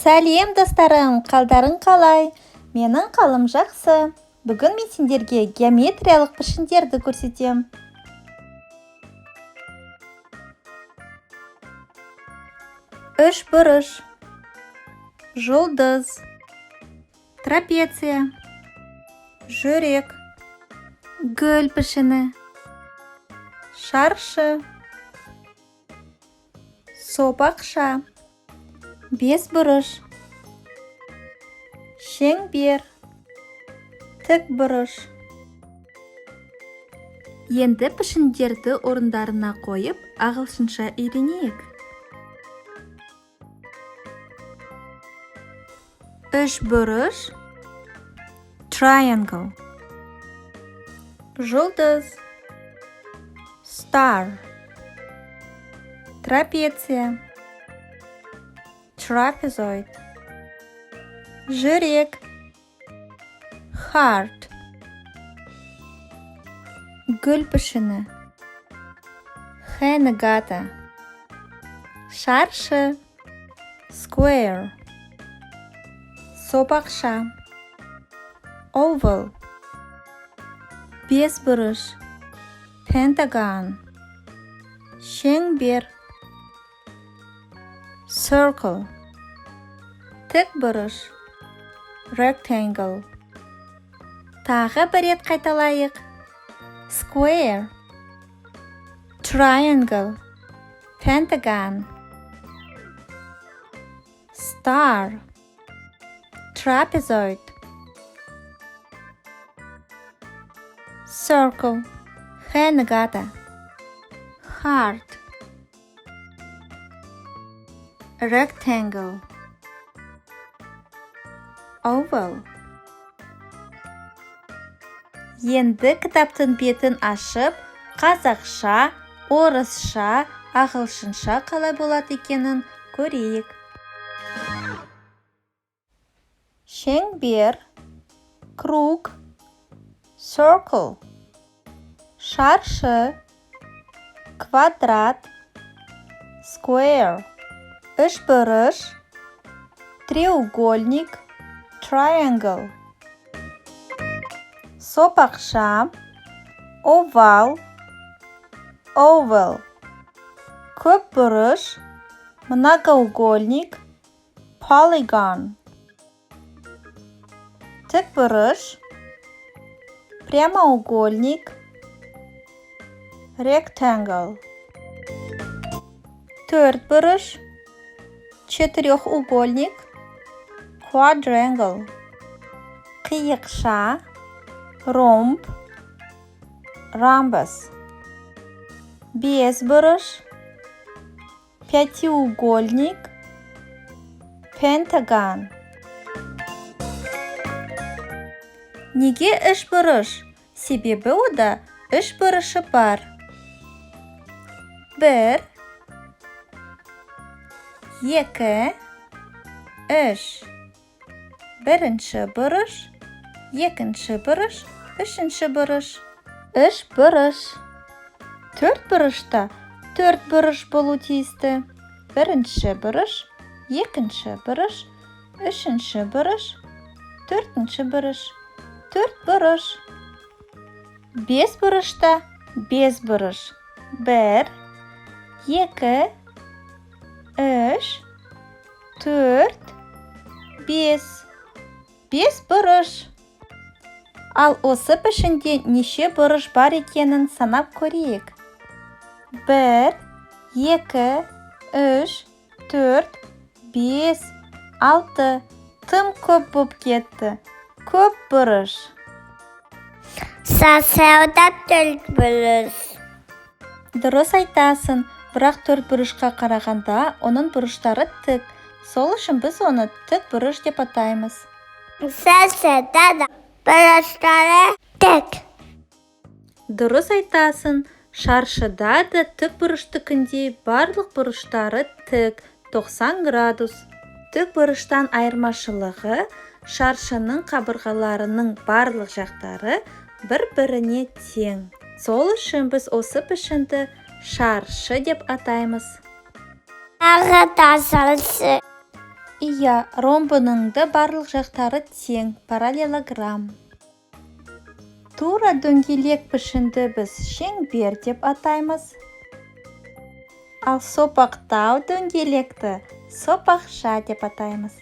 Сәлем достарым, қалдарың қалай? Менің қалым жақсы. Бүгін мен сендерге геометриялық пішіндерді көрсетем. Үш бұрыш, жұлдыз, трапеция, жүрек, гүл пішіні, шаршы, сопақша, бес бұрыш, шеңбер, тік бұрыш. Енді пішіндерді орындарына қойып, ағылшынша үйренейік. Үш бұрыш, triangle, жұлдыз, star, трапеция, trapezoid, жүрек, heart, гүл пішіні, хенегата, шаршы, square, сопақша, oval, бес бұрыш, pentagon, шеңбер, circle, тік бұрыш, rectangle. Тағы бір рет қайталайық. Square, triangle, pentagon, star, trapezoid, circle, хенегата, heart, rectangle, oval. Енді кітаптың бетін ашып, қазақша, орысша, ағылшынша қалай болады екенін көрейік. Шеңбер, круг, circle, шаршы, квадрат, square, үш бұрыш, треугольник, triangle, сопақша, овал, oval, көп бұрыш, многоугольник, polygon, тік бұрыш, прямоугольник, rectangle, төрт бұрыш, четырехугольник, quadrangle, қиықша, ромб, ромбус, бес бұрыш, пятиугольник, пентагон. Неге үш бұрыш? Себебі ода үш бұрышы бар. Бір, екі, үш. Бірінші бұрыш, екінші бұрыш, үшінші бұрыш. Үш бұрыш. Төрт бұрышта төрт бұрыш болу тиісті. Бірінші бұрыш, екінші бұрыш, үшінші бұрыш, төртінші бұрыш. Төрт бұрыш. Бес бұрышта бес бұрыш. Бір, екі, үш, төрт, бес. Бес бұрыш. Ал осы пішінде неше бұрыш бар екенін санап көрейік. Бір, екі, үш, төрт, бес, алты. Тым көп боп кетті. Көп бұрыш. Сасауда төрт бұрыш. Дұрыс айтасың, бірақ төрт бұрышқа қарағанда оның бұрыштары тік. Сол үшін біз оны тік бұрыш деп атаймыз. Сасауда бұрыштары тік. Дұрыс айтасың, шаршыда да тік бұрыштыкіндей барлық бұрыштары тік, 90 градус. Тік бұрыштан айырмашылығы, шаршының қабырғаларының барлық жақтары бір-біріне тең. Сол үшін біз осы пішінді шаршы деп атаймыз. Тағы да шаршы. Иә, ромбының да барлық жақтары тең, параллелограмм. Тура дөңгелек пішінді біз шеңбер деп атаймыз. Ал сопақтау дөңгелекті сопақша деп атаймыз.